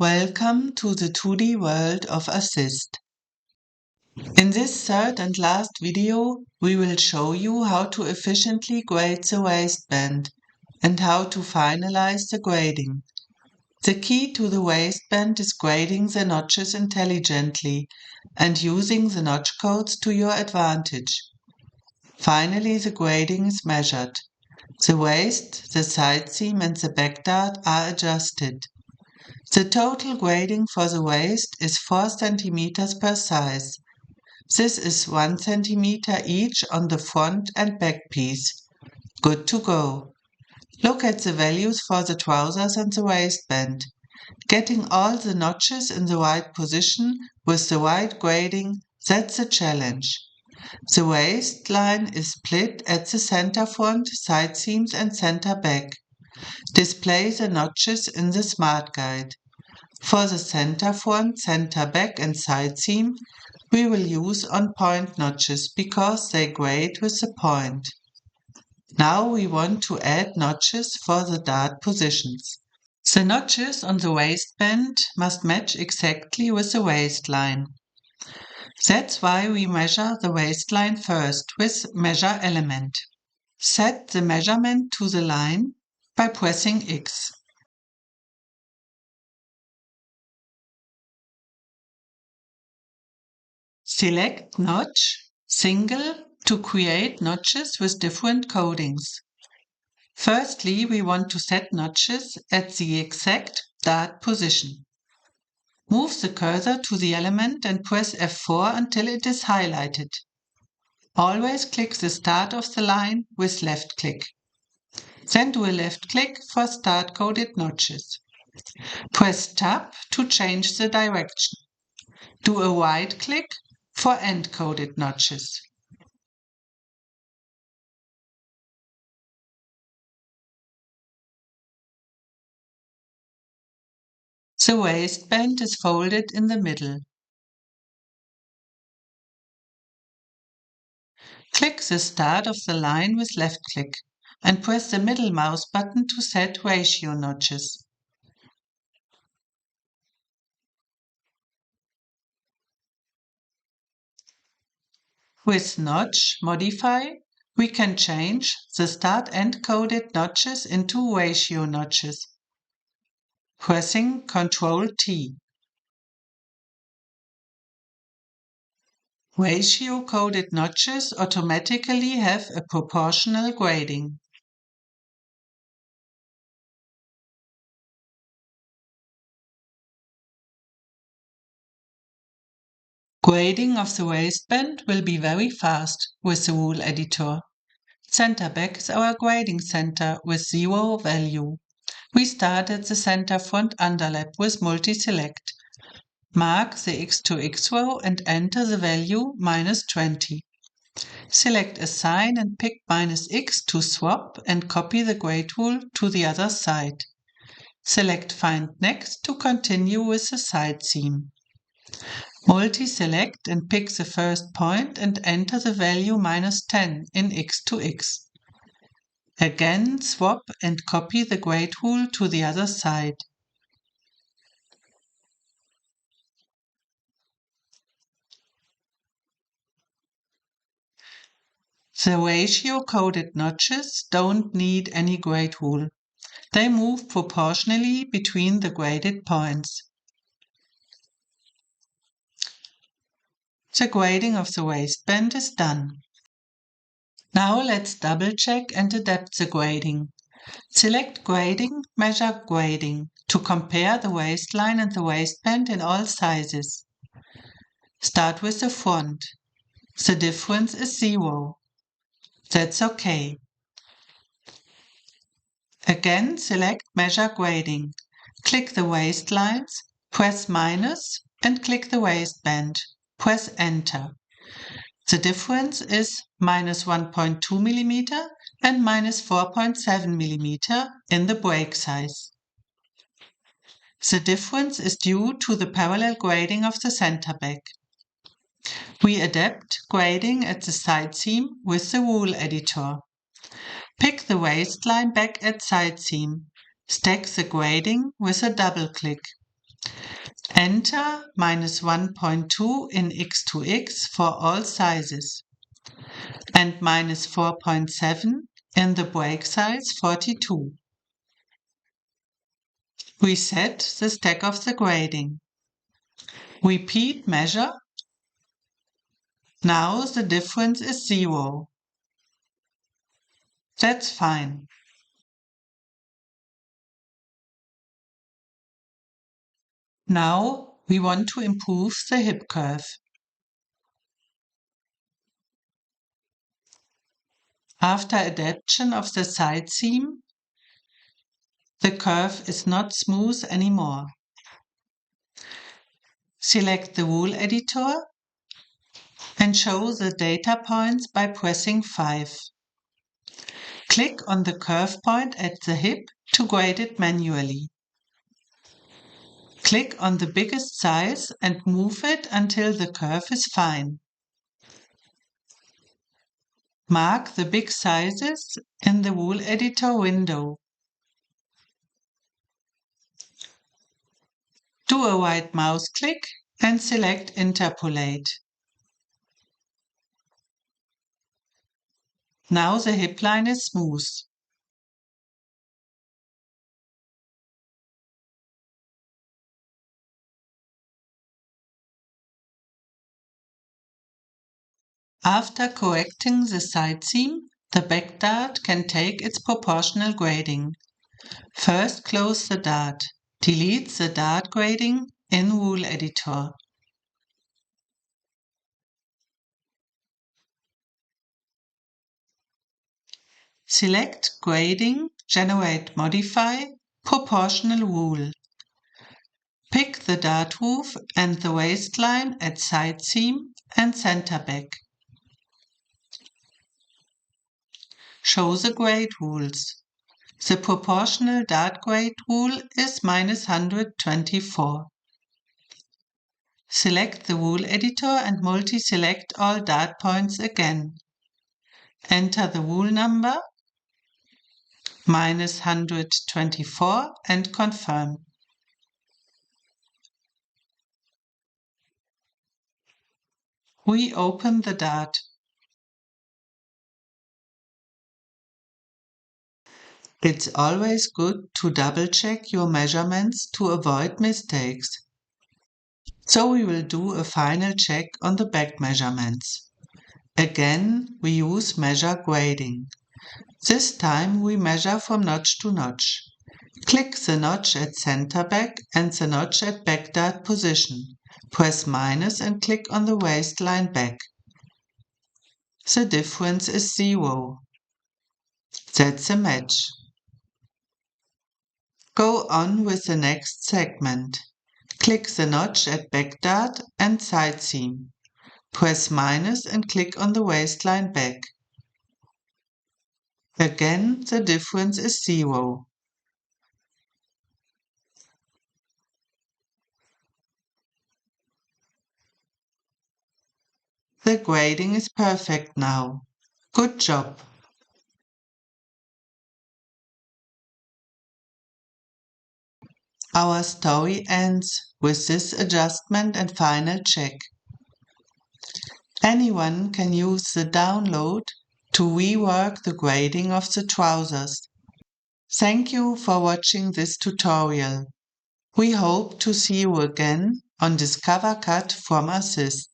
Welcome to the 2D world of Assist. In this third and last video, we will show you how to efficiently grade the waistband and how to finalize the grading. The key to the waistband is grading the notches intelligently and using the notch codes to your advantage. Finally, the grading is measured. The waist, the side seam and the back dart are adjusted. The total grading for the waist is 4 cm per size. This is 1 cm each on the front and back piece. Good to go. Look at the values for the trousers and the waistband. Getting all the notches in the right position with the right grading, that's a challenge. The waistline is split at the center front, side seams and center back. Display the notches in the Smart Guide. For the center front, center back and side seam, we will use on-point notches because they grade with the point. Now we want to add notches for the dart positions. The notches on the waistband must match exactly with the waistline. That's why we measure the waistline first with Measure Element. Set the measurement to the line by pressing X. Select Notch, Single to create notches with different codings. Firstly, we want to set notches at the exact dart position. Move the cursor to the element and press F4 until it is highlighted. Always click the start of the line with left click. Then do a left click for start coded notches. Press Tab to change the direction. Do a right click for end coded notches. The waistband is folded in the middle. Click the start of the line with left click and press the middle mouse button to set ratio notches. With Notch Modify, we can change the start end coded notches into ratio notches. Pressing Ctrl T. Ratio coded notches automatically have a proportional grading. Grading of the waistband will be very fast with the rule editor. Center back is our grading center with 0 value. We start at the center front underlap with multi-select. Mark the X to X row and enter the value -20. Select Assign and pick -X to swap and copy the grade rule to the other side. Select Find Next to continue with the side seam. Multi-select and pick the first point and enter the value -10 in X to X. Again, swap and copy the grade rule to the other side. The ratio-coded notches don't need any grade rule. They move proportionally between the graded points. The grading of the waistband is done. Now let's double-check and adapt the grading. Select Grading, Measure Grading to compare the waistline and the waistband in all sizes. Start with the front. The difference is 0. That's okay. Again, select Measure Grading. Click the waistlines, press minus and click the waistband. Press Enter. The difference is -1.2 mm and -4.7 mm in the break size. The difference is due to the parallel grading of the center back. We adapt grading at the side seam with the rule editor. Pick the waistline back at side seam. Stack the grading with a double click. Enter -1.2 in x2x for all sizes and -4.7 in the break size 42. We set the stack of the grading. Repeat measure. Now the difference is 0. That's fine. Now we want to improve the hip curve. After adaptation of the side seam, the curve is not smooth anymore. Select the rule editor and show the data points by pressing 5. Click on the curve point at the hip to grade it manually. Click on the biggest size and move it until the curve is fine. Mark the big sizes in the rule editor window. Do a right mouse click and select Interpolate. Now the hip line is smooth. After correcting the side seam, the back dart can take its proportional grading. First close the dart. Delete the dart grading in Rule Editor. Select Grading, Generate Modify, Proportional Rule. Pick the dart roof and the waistline at side seam and center back. Show the grade rules. The proportional dart grade rule is -124. Select the rule editor and multi-select all dart points again. Enter the rule number -124 and confirm. Reopen the dart. It's always good to double-check your measurements to avoid mistakes. So we will do a final check on the back measurements. Again, we use measure grading. This time we measure from notch to notch. Click the notch at center back and the notch at back dart position. Press minus and click on the waistline back. The difference is 0. That's a match. Go on with the next segment. Click the notch at back dart and side seam. Press minus and click on the waistline back. Again, the difference is 0. The grading is perfect now. Good job! Our story ends with this adjustment and final check. Anyone can use the download to rework the grading of the trousers. Thank you for watching this tutorial. We hope to see you again on Discover Cut from Assist.